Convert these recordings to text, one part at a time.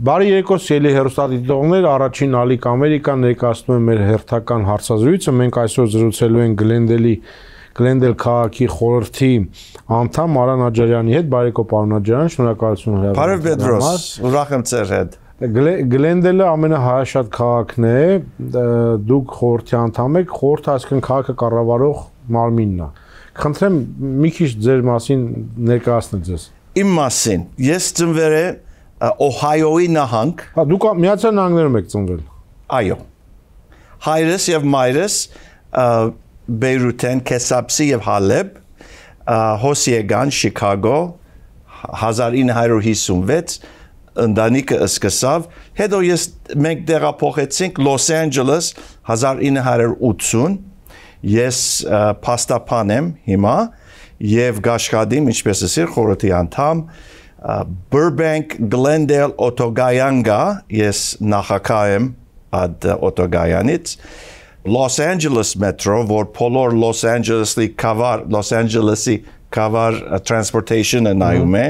Բարի երեկո սիրելի հեռուստադիտողներ, առաջին Ալիք Ամերիկան ներկայացնում է մեր հերթական հարցազրույցը։ Մենք այսօր զրուցելու ենք Գլենդել քաղաքի խորհրդի անդամ Արան Աջարյանի հետ։ Բարի երեկո, պարոն Աջարյան, շնորհակալություն հրավերից։ Բարև Պետրոս, ուրախ եմ ձեր հետ։ Գլենդելը ամենահայաշատ քաղաքն է, դուք խորհրդի անդամ եք, խորհուրդը այսինքն քաղաքը կառավարող մարմինն է։ Խնդրեմ մի քիչ ձեր մասին ներկայացնել ձեզ։ Իմ մասին, ես ծնվել եմ Օհայոյի նահանգ։ Հա, դուք Միացյալ Նահանգներում եք ծնվել։ Այո։ Հայրս եւ մայրս Բեյրութեն, Քեսապսի եւ Հալեբ հոս եկան Շիկագո 1956 ընտանիքը սկսավ, հետո մենք տեղափոխեցինք Լոս Անջելես 1980, ես փաստաբան եմ հիմա եւ գաշխատիմ ինչպես ասիր խորհրդի անդամ Burbank Glendale օտոգայան ես նախագահ եմ այդ օտոգայանից Los Angeles Metro, որ բոլոր Los Angeles-ի կավար transportation-ը նայում է,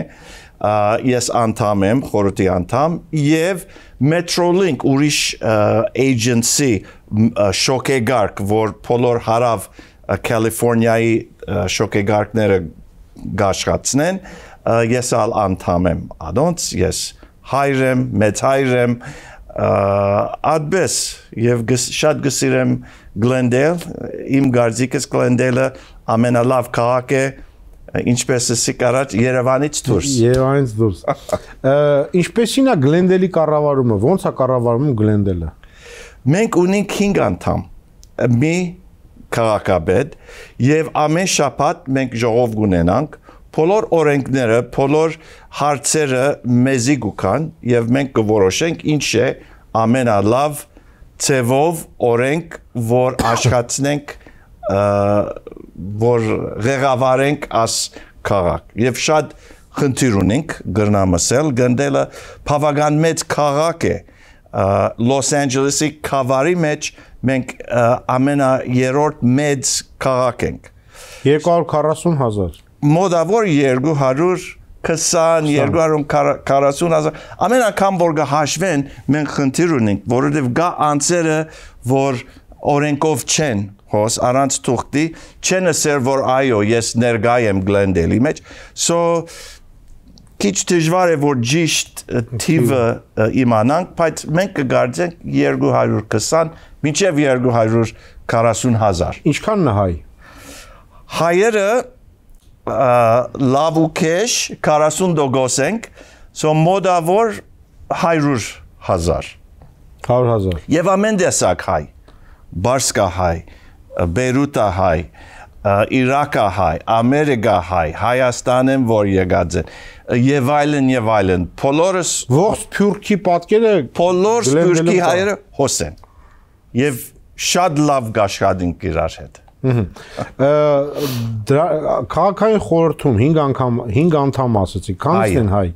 ես անդամ եմ, խորհրդի անդամ, եւ Metrolink ուրիշ agency շոկեգարկ, որ բոլոր հարավ Կալիֆոռնիայի շոկեգարկները գաշխացնեն, ես անդամ եմ, adonց ես հայր եմ, մեծ հայր եմ, ադբես եւ շատ գսիրեմ Գլենդել, իմ գարձիկս Գլենդելը ամենալավ քաղաք է, ինչպես ասիկ առաջ Երևանից դուրս։ Երևանից դուրս։ Ինչպեսին է Գլենդելի կառավարումը, ո՞նց է կառավարվում Գլենդելը։ Մենք ունենք 5 անդամ, մի քաղաքապետ եւ ամեն շաբաթ մենք ժողով կունենանք, բոլոր օրենքները, բոլոր հարցերը մեզի գուքան եւ մենք կորոշենք ինչ է ամենալավ ծևով օրենք, որ աշխատենք, որ ղեկավարենք աս քաղաք։ Եվ շատ խնդիր ունենք գրնամասել, Գլենդելը բավական մեծ քաղաք է։ Լոս Անջելեսի քաղաքի մեջ մենք ամենաերորդ մեծ քաղաք ենք։ 240,000 մոտավոր 220,000 ամեն անգամ որ գահաշվեն մենք խնդիր ունենք, որովհետև գա անձերը, որ օրենքով չեն, հոս առանց թուղթի, չեն ասել, որ այո, ես ներկայ եմ Գլենդելի մեջ, so քիչ դժվար է որ ճիշտ թիվը իմանանք, բայց մենք կգարձենք 220 մինչև 240,000։ Ինչքանն է հայ։ Հայերը լավ ու քեշ 40% ենք, so մոտավոր 100,000։ 100,000։ Եվ ամեն տեսակ հայ, Բարսկա հայ, Բեյրութա հայ, Իրակա հայ, Ամերիկա հայ, Հայաստան են որ եկած են, եւ այլն, բոլորս ողջ Սփյուռքի պատկերը բոլոր Սփյուռքի հայերը հոս են։ Եվ շատ լավ գաշխատենք իրար հետ։ Քաղաքային խորհրդում 5 անդամ ասացի, քանիսն են հայ։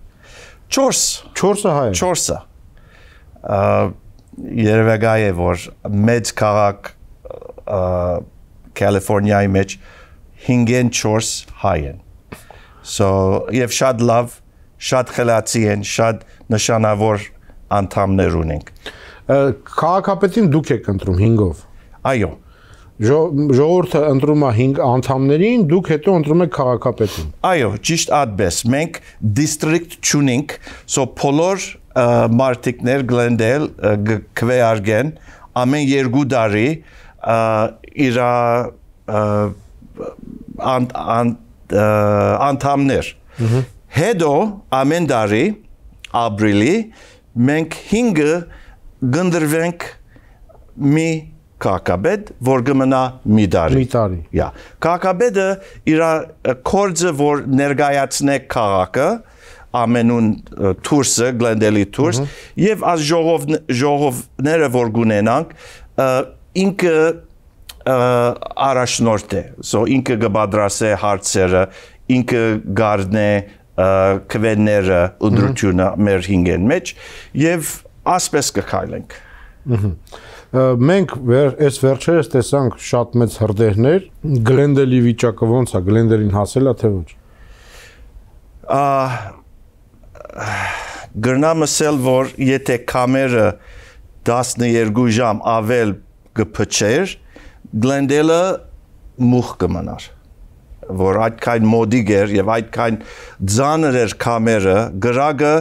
4։ 4-ը հայ։ 4-ը։ Երևակայ է որ մեծ քաղաք Կալիֆոռնիայի մեջ 5-ն 4 հայ են։ So եւ շատ լավ, շատ խելացի են, շատ նշանավոր անդամներ ունենք։ Քաղաքապետին դուք եք ընտրում 5-ով։ Այո։ Ժողովուրդը ընտրում է 5 անդամներին, դուք հետո ընտրում եք քաղաքապետին։ Այո, ճիշտ այդպես։ Մենք district չունենք, so բոլոր մարտիկներ Գլենդել քվեարկեն ամեն 2 տարի իր անդամներ։ Հետո ամեն տարի ապրիլի մենք 5-ը գնդրվենք մի քաղաքապետ, որ գմնա մի տարի։ Քաղաքապետը իր կորձը, որ ներկայացնե քաղաքը, ամենուն թուրսը, Գլենդելի թուրս, եւ այս ժողովները, որ գունենանք, ինքը առաջնորդ է, so ինքը կպատրաստե հարցերը, ինքը գարնե քվեները, ընդրությունը մեր 5-ն մեջ, եւ ասպես կքայլենք։ Մենք այս վերջերս տեսանք շատ մեծ հրդեհներ, Գլենդելի վիճակը ոնց է, Գլենդելին հասել է թե ոչ։ գրնամ ասել, որ եթե կամերը 12 ժամ ավել կփչեր, Glendale-ը մուխ կմնար, որ այդքան մոդիկ էր եւ այդքան ձանր էր կամերը, գրագը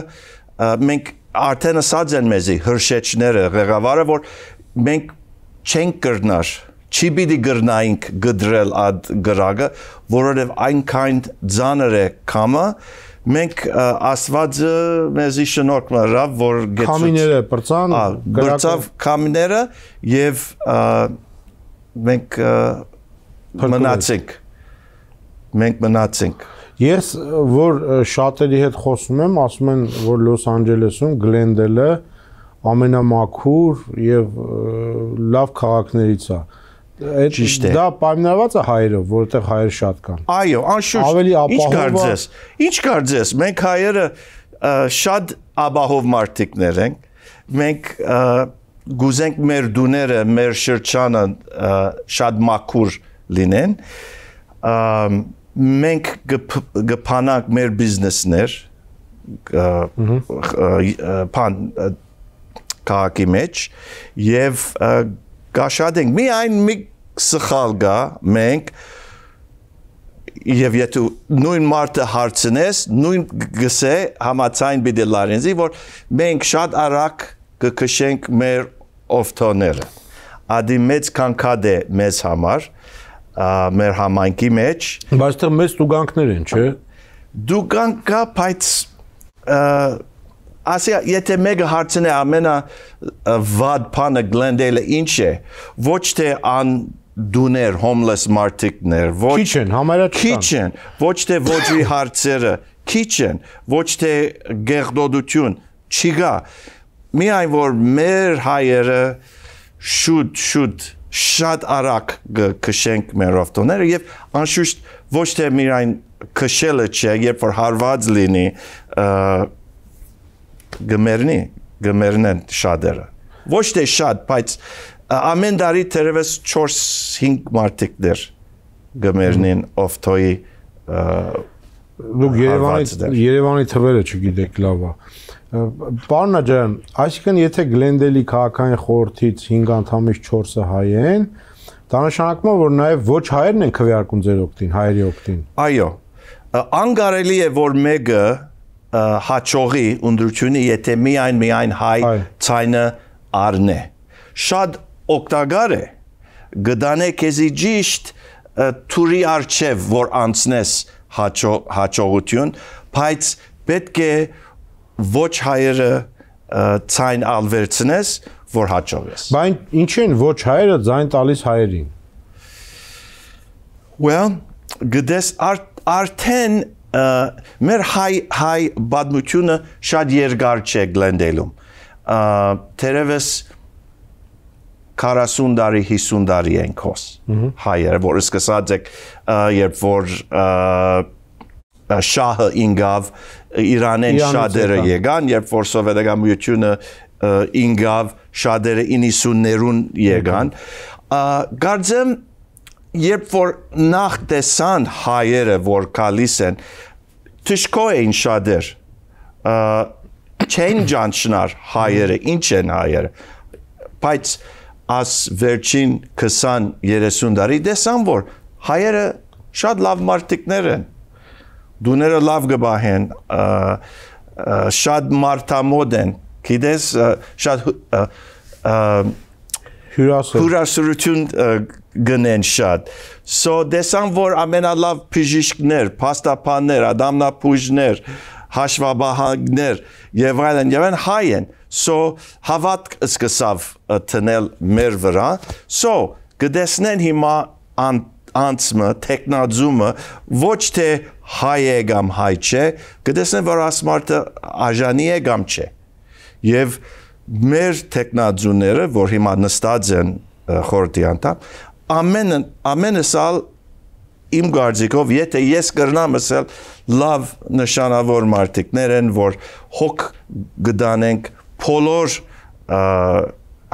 մենք արդեն ասած են մեզի հրշեջները, ղեկավարը, որ մենք չենք կրնար, չի պիտի գրնայինք գդրել այդ գրագը, որովհետև այնքան ձանր է կամը, մենք ասվածը մեզի շնորհք մրավ, որ կամիները բրծան, բրծավ կամիները եւ մենք մնացինք։ Ես որ շատերի հետ խոսում եմ, ասում են, որ Լոս Անջելեսում Glendale-ը ամենամաքուր եւ լավ քաղաքներից է։ Ճիշտ է։ Դա պայմանավորված է հայերով, որովհետեւ հայեր շատ կան։ Այո, անշուշտ։ Ավելի ապահով է։ Ինչ կարծես, մենք հայերը շատ ապահով մարդիկներ ենք։ Մենք գուզենք մեր դուները, մեր շրջանը շատ մաքուր լինեն։ Մենք գփանանք մեր բիզնեսներ քաղաքի մեջ եւ գաշադենք միայն մի սխալ գա մենք եւ եթե նույն մարդը հարցնես նույն գսե համացայն պիտի լարենզի որ մենք շատ արագ կքշենք մեր օֆթոները ադի մեծ կանգադ է մեզ համար մեր համայնքի մեջ բայց դեռ մեծ տուգանքներ են, չէ՞։ Դուգանք կա, բայց ասի եթե մեկը հարցնի ամենա վատ բանը Glendale-ը ինչ է, ոչ թե ան դուներ, homeless մարդիկներ, ոչ քիչ են, համարյա չկան։ Քիչ են, ոչ թե ոչի հարցերը, քիչ են, ոչ թե գեղդոդություն չկա։ Միայն որ մեր հայերը շուտ շատ արագ կշենք մեր օֆտոները եւ անշուշտ ոչ թե միայն քշելը չէ, երբ որ հարված լինի գմերնեն շատերը։ Ոչ թե շատ, բայց ամեն տարի թերևս 4-5 մարդիկներ գմերնին օֆտոյի դուք Երևանի թվերը չգիտեք լավ է։ Պարոն Աջարյան, այսինքն եթե Glendale-ի քաղաքային խորհրդից 5 անդամից 4-ը հայ են, դա նշանակում է, որ նաև ոչ հայերն են քվեարկում ձեր օգտին, հայերի օգտին։ Այո, անկարելի է, որ մեկը հաճողի ընդրությունը, եթե միայն հայ ցայնը առնե։ Շատ օգտակար է, գտանե քեզի ճիշտ թուրի արչև, որ անցնես հաճողություն, բայց պետք է ոչ հայերը ցայն ալվերցնես, որ հաճողես։ Բայց ինչ են ոչ հայերը ձայն տալիս հայերին։ Well, գտես արդեն մեր հայ բադմությունը շատ երկար չէ Glendale-ում։ Թերևս 40 տարի, 50 տարի են կոս հայերը, որ սկսած եք, երբ որ շահը ինգավ Իրանեն շատերը եկան, երբ որ սովետական միությունը ինգավ շատերը 90-ներուն եկան, կարծեմ երբ որ նախ տեսան հայերը, որ կալիս են, թշկո էին շատեր, չեն ճանչնար հայերը, ինչ են հայերը, բայց աս վերջին 20-30 տարի տեսան, որ հայերը շատ լավ մարդիկներ են, դուները լավ գբահեն, շատ մարդամոդ են, գիտես, շատ հյուրասիրություն գնեն շատ։ So դեսան, որ ամենալավ բժիշկներ, փաստաբաններ, ադամնապուժներ, հաշվաբահաններ եւ այլն հայ են։ So հավատք սկսավ տնել մեր վրա։ So գտեսնեն հիմա անցումը, տեխնազումը ոչ թե հայ է կամ հայ չէ, գտեսնեն, որ ասմարտը աժանի է կամ չէ։ Եվ մեր տեխնազուները, որ հիմա նստած են խորհրդի անդամ, ամենս ալ իմ կարծիքով, եթե ես կրնամ ասել լավ նշանավոր մարդիկներ են, որ հոգ գտանենք բոլոր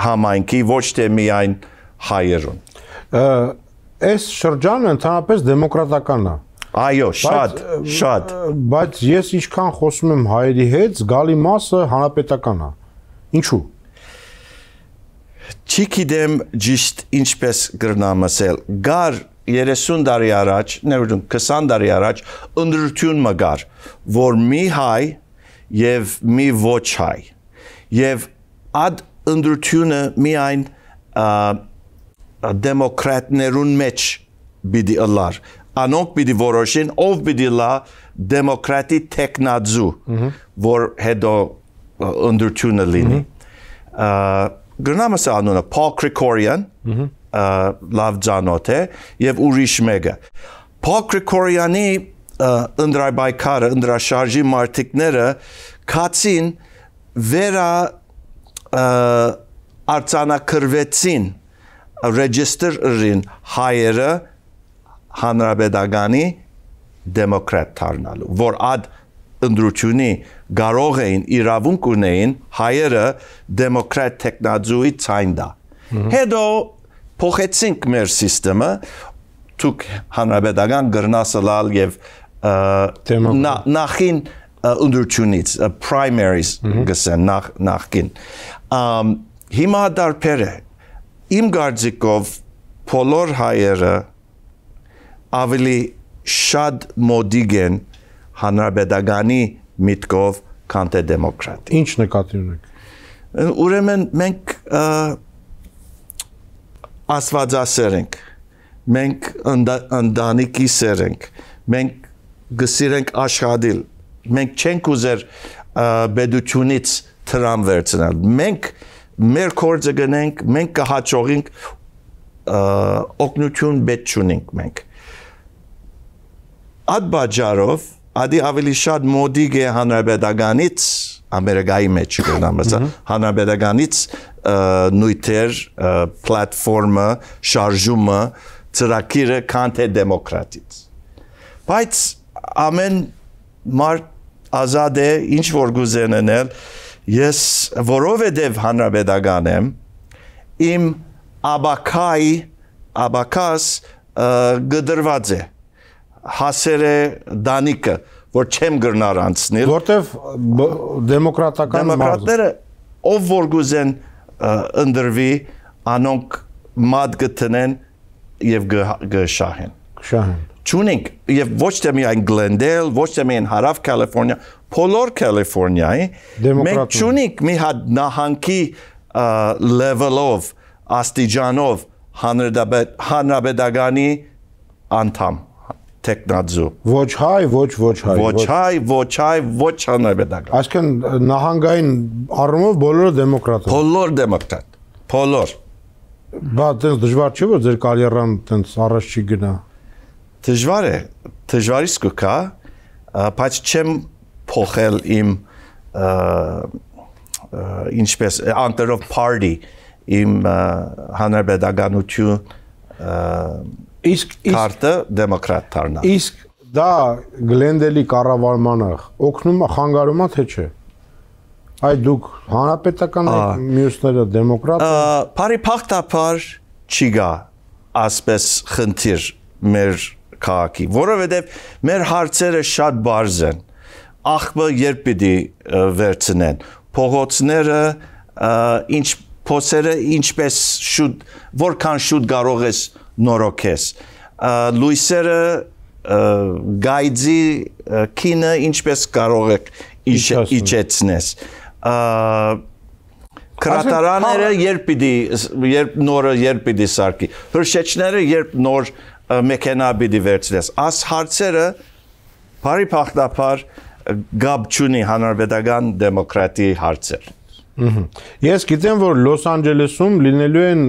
համայնքի, ոչ թե միայն հայերուն։ Այս շրջանը ընդհանրապես դեմոկրատական է։ Այո, շատ։ Բայց ես ինչքան խոսում եմ հայերի հետ, զգալի մասը հանրապետական է։ Ինչու՞։ Չի գիտեմ ճիշտ ինչպես կրնամ ասել։ Գար 30 տարի առաջ, ներդրում 20 տարի առաջ ընդրություն մգար, որ մի հայ եւ մի ոչ հայ։ Եվ այդ ընդրությունը միայն դեմոկրատներուն մեջ պիտի ըլլար։ Անոնք պիտի որոշին ով պիտի լա դեմոկրատի տեխնաձու, որ հետո ընդրությունը լինի։ Գրնամասը անունը Paul Krikorian, լավ ծանոթ է, եւ ուրիշ մեկը։ Paul Krikorian-ի ընդրայբայքարը, ընդրաշարժի մարտիկները կացին վերա արձանագրվեցին ռեջիստրին հայերը հանրապետականի դեմոկրատ դառնալու, որ այդ ընդրությունի կարող էին իրավունք ունեին հայերը դեմոկրատ տեխնաձուի ցայնդա։ Հետո փոխեցինք մեր համակարգը, ցուկ հանրապետական գրնասլալ եւ նախին ընդրությունից primaries գսեն նախքին։ Հիմա դարբեր է։ Իմ կարծիքով բոլոր հայերը ավելի շատ մոդիկ են հանրապետականի միտքով, քան թե դեմոկրատի։ Ինչ նկատի ունեք։ Ուրեմն մենք աստվածասեր ենք, մենք ընտանիքի սեր ենք, մենք գսիրենք աշխատել, մենք չենք ուզեր բեդությունից թրամ վերցնել, մենք մեր կորձը գնենք, մենք կհաջողենք օգնություն պետք չունենք մենք։ Այդ բաժարով ադի ավելի շատ մոդիկ է հանրապետականից Ամերիկայի մեջ գնամ ասա հանրապետականից նույթեր պլատֆորմը շարժումը ծրագիրը քան թե դեմոկրատից բայց ամեն մարդ ազատ է ինչ որ գուզեն անել ես որովհետև հանրապետական եմ իմ աբակաս գդրված է հասերը դանիկը որ չեմ գրնար անցնել որտեվ դեմոկրատական դեմոկրատները ով որ գուզեն ընդրվի անոնք մատ գտնեն եւ գշահեն Չունենք եւ ոչ թե միայն Glendale, ոչ թե միայն Հարավ Կալիֆոռնիա, բոլոր Կալիֆոռնիայի մենք չունենք մի հատ նահանգի level-ով, աստիճանով հանրապետականի անդամ տեխնաձու։ Ոչ հայ, ոչ հայ։ Ոչ հայ, ոչ հանրապետական։ Այսինքն նահանգային առումով բոլորը դեմոկրատ են։ Բոլոր դեմոկրատ։ Բոլոր։ Բայց դες դժվար չի որ ձեր կարիերան տենց առաջ չի գնա։ Դժվար է, դժվարից կգա, բայց չեմ փոխել իմ ինչպես under of party իմ հանրապետականություն կարտը դեմոկրատ դառնալ։ Իսկ դա Գլենդելի կառավարմանը օգնում է խանգարում է թե չէ։ Այ դուք հանրապետական եք, մյուսները դեմոկրատ են։ Բարի փախտապար չի գա ասպես խնդիր մեր քաղաքի, որովհետև մեր հարցերը շատ բարձ են։ Աղբը երբ պիտի վերցնեն, փողոցները ինչ փոսերը ինչպես շուտ, որքան շուտ կարող ես նորոգես, լույսերը գայձի քինը ինչպես կարող եք իջեցնես, կրատարանները երբ նորը երբ պիտի սարքի, հրշեջները երբ նոր մեքենա պիտի վերցնես, աս հարցերը բարի փախտապար գաբ չունի հանրապետական դեմոկրատի հարցեր։ Ես գիտեմ, որ Լոս Անջելեսում լինելու են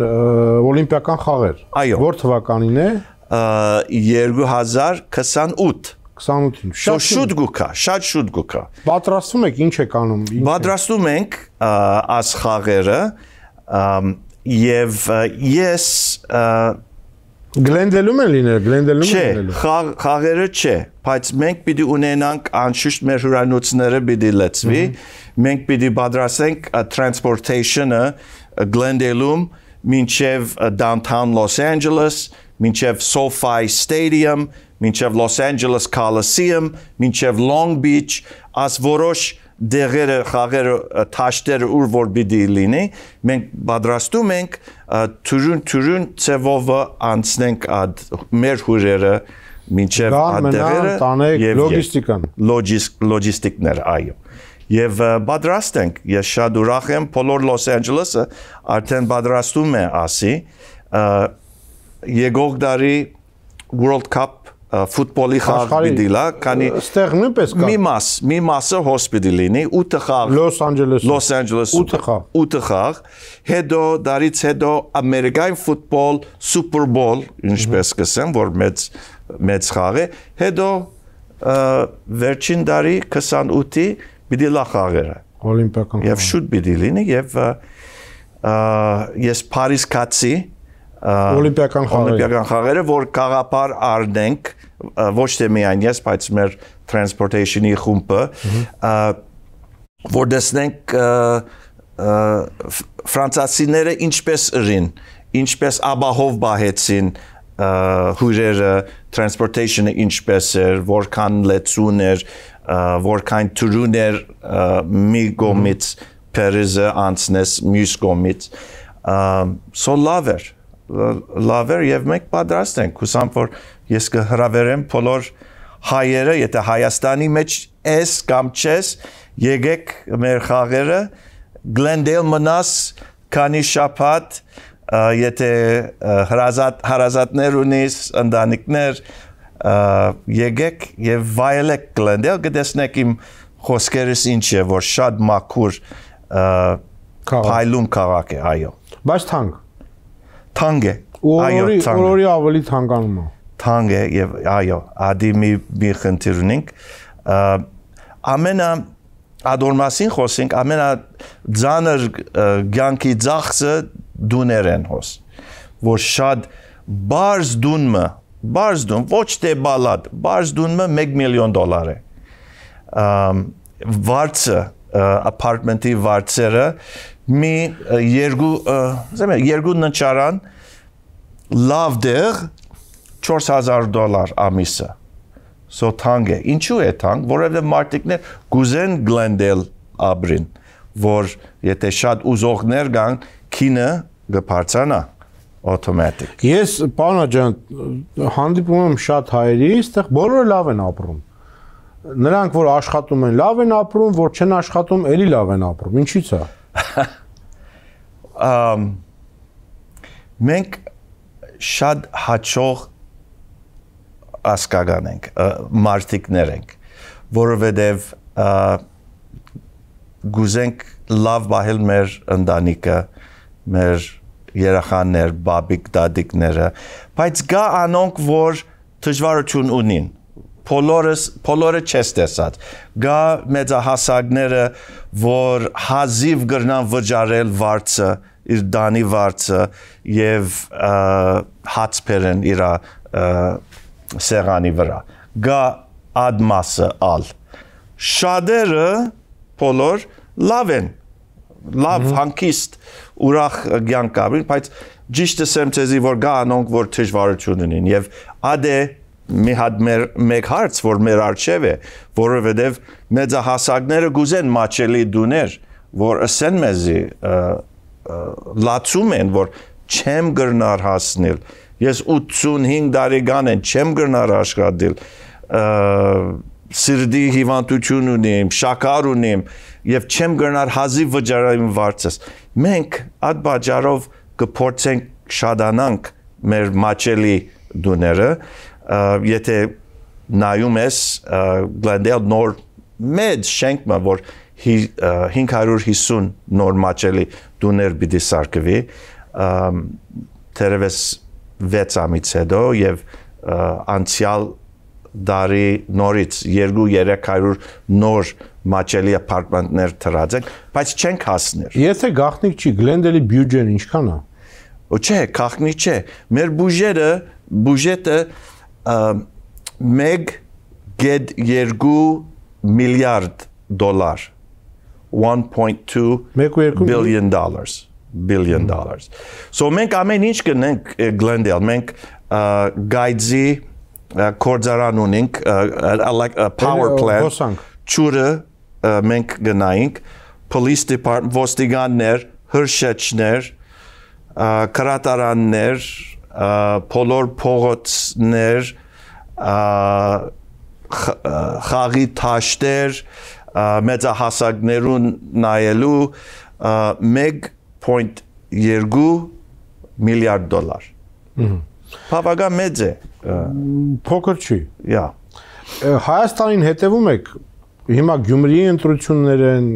օլիմպիական խաղեր։ Այո։ Որ թվականին է։ 2028։ 28-ին։ Շատ շուտ գուկա։ Պատրաստվում եք, ինչ եք անում։ Պատրաստում ենք աս խաղերը եւ ես Գլենդելում են լինել, Գլենդելում են լինել։ Չէ, խաղերը չէ, բայց մենք պիտի ունենանք անշուշտ մեր հյուրանոցները պիտի լցվի, մենք պիտի պատրաստենք transportation-ը Glendale-ում մինչև downtown Los Angeles, մինչև SoFi Stadium, մինչև Los Angeles Coliseum, մինչև Long Beach, as որոշ դեղերը, խաղերը, թաշտերը ուր որ պիտի լինի, մենք պատրաստում ենք թուրուն ծևով անցնենք մեր հյուրերը մինչև դեղերը եւ լոգիստիկներ, այո։ Եվ պատրաստ ենք, ես շատ ուրախ եմ, բոլոր Los Angeles-ը արդեն պատրաստում է ասի, եկող տարի World Cup ֆուտբոլի խաղ պիտի լա, քանի ստեղ նույնպես կա։ Մի մասը հոսպիտի լինի, 8 խաղ Los Angeles 8 խաղ, հետո դարից հետո ամերիկյան ֆուտբոլ Super Bowl, ինչպես կսեմ, որ մեծ խաղ է, հետո վերջին տարի 28-ի պիտի լա խաղերը։ Օլիմպիական խաղ։ Եվ շուտ պիտի լինի եւ ես Փարիզ կացի Օլիմպիական խաղերը, որ կաղապար արդենք, ոչ թե միայն ես, բայց մեր transportation-ի խումբը, որ դեսնենք ֆրանսիացիները ինչպես ըրին, ինչպես աբահով բահեցին հյուրերը, transportation-ը ինչպես էր, որքան լեցուն էր, որքան թուրուն էր մի կողմից Փարիզը անցնես մյուս կողմից, so լավ էր եւ մենք պատրաստ ենք, հուսամ որ ես կհրավերեմ բոլոր հայերը, եթե Հայաստանի մեջ ես կամ չես, եկեք մեր խաղերը, Glendale մնաս, քանի շաբաթ, եթե հարազատներ ունիս, ընտանիքներ, եկեք եւ վայելեք Glendale, կտեսնեք իմ խոսքերս ինչ է, որ շատ մաքուր փայլուն քաղաք է, այո։ Բայց թանկ։ Թանկ է, այո, օրորի ավելի թանկանում է։ Թանկ է եւ այո, ադի մի խնդիր ունենք։ Ադորմասին խոսենք, ամենաձանր կյանքի ծախսը դուներ են հոս, որ շատ բարձ դունը, ոչ թե բալատ, բարձ դունը $1 միլիոն է։ Վարձը, apartment-ի վարձերը, մի երկու ննչարան լավ դեղ $4,000 ամիսը, so թանկ է, ինչու է թանկ, որովհետև մարդիկներ գուզեն Glendale ապրին, որ եթե շատ ուզողներ կան, քինը կբարձրանա automatic։ Ես, պարոն ջան, հանդիպում եմ շատ հայերի, այստեղ բոլորը լավ են ապրում։ Նրանք, որ աշխատում են, լավ են ապրում, որ չեն աշխատում, էլի լավ են ապրում, ինչի՞ց է։ Մենք շատ հաճող ասկական ենք, մարդիկներ ենք, որովհետև գուզենք լավ բահել մեր ընտանիքը, մեր երեխաներ, բաբիկ, դադիկները, բայց կա անոնք, որ դժվարություն ունին, բոլորը չես տեսած, կա մեծահասակները, որ հազիվ գրնան վճարել վարձը, իր դանի վարձը և հաց բերեն իր սեղանի վրա, կա ադ մասը ալ, շատերը բոլոր լավ են, լավ հանգիստ ուրախ կյանք ապրին, բայց ճիշտ ասեմ ձեզի, որ կա անոնք, որ դժվարություն ունին և ադ է մի հատ մեկ հարց, որ մեր առջև է, որովհետև մեծահասակները գուզեն մաչելի դուներ, որ ասեն մեզի, լացում են, որ չեմ գրնար հասնել, ես 85 տարեկան են, չեմ գրնար աշխատել, սիրտի հիվանդություն ունիմ, շաքար ունիմ, և չեմ գրնար հազիվ վճարեմ վարձս։ Մենք այդ բաժարով կփորձենք շատանանք մեր մաչելի դուները, եթե նայում ես Glendale նոր մեծ շենքը, որ 550 նոր մաչելի դուներ պիտի սարքվի, թերևս 6 ամից հետո և անցյալ դարի նորից 200-300 նոր մաչելի ապարտմանտներ թրած են, բայց չենք հասներ։ Եթե գաղտնիք չի, Glendale-ի բյուջեն ինչքան է։ Չէ, գաղտնիք չէ։ Մեր բյուջետը 1.2 միլիարդ դոլար, $1.2 billion. So մենք ամեն ինչ կնենք Glendale, մենք գայձի կորձարան ունենք, like a power plant, ճուրը մենք գնայինք, police department, ոստիկաններ, հրշեջներ, կրատարաններ, բոլոր փողոցներ, խաղի թաշտեր, մեծահասակներուն նայելու 1.2 միլիարդ դոլար։ Բավական մեծ է։ Փոքր չի։ Հայաստանին հետևում եք, հիմա Գյումրիի ընտրություններ են,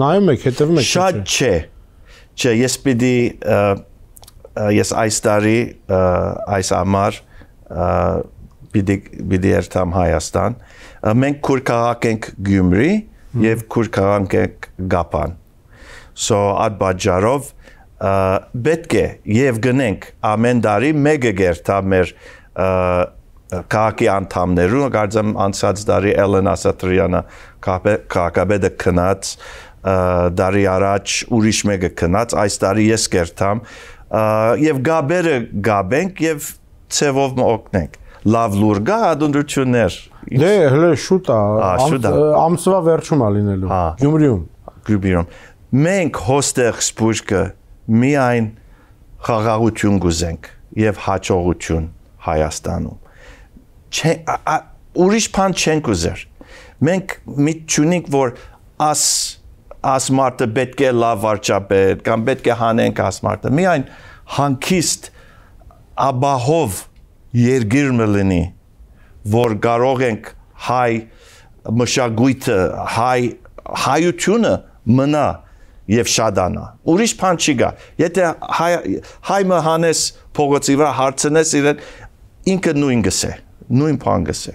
նայում եք, հետևում եք։ Շատ չէ։ Չէ, ես այս տարի, այս ամառ պիտի երթամ Հայաստան։ Մենք քուրքաղաք ենք Գյումրի և քուրքաղաք ենք Գապան։ So այդ պատճառով պետք է և գնենք ամեն տարի մեկը գերտա մեր քաղաքի անդամներուն, կարծեմ անցած տարի Էլեն Ասատրյանը քաղաքապետը քնած, տարի առաջ ուրիշ մեկը քնած, այս տարի ես գերտամ և գաբերը գաբենք և ցևով օգնենք։ Լավ լուր գա ադունդություններ։ Դե հələ շուտ է, ամսվա վերջում է լինելու, Գյումրիում։ Մենք հոստեղ սպուշկը միայն խաղաղություն գուզենք և հաջողություն Հայաստանում։ Ուրիշ բան չենք ուզեր։ Մենք միտ չունենք, որ աս մարդը պետք է լավ վարչապետ, կամ պետք է հանենք աս մարդը։ Միայն հանգիստ աբահով երկիր մլինի, որ կարող ենք հայ մշակույթը, հայությունը մնա և շադանա։ Ուրիշ բան չի գա։ Եթե հայը հանես փողոցի վրա հարցնես իրեն, ինքը նույն գսե, նույն բան գսե։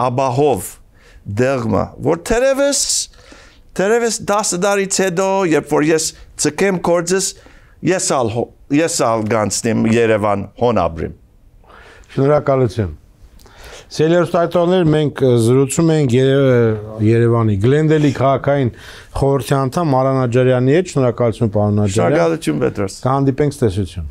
Աբահով դեղմը, որ թերևս 10 տարից հետո, երբ որ ես ցկեմ կորձս, ես ալ գանցնեմ Երևան հոնաբրիմ։ Շնորհակալություն։ Սելերստայտորներ մենք զրուցում ենք Երևանի Գլենդելի քաղաքային խորհրդի անդամ Մարան Աջարյանի հետ, շնորհակալություն պարոն Աջարյան։ Շնորհակալություն Պետրոս։ Կհանդիպենք, տեսություն։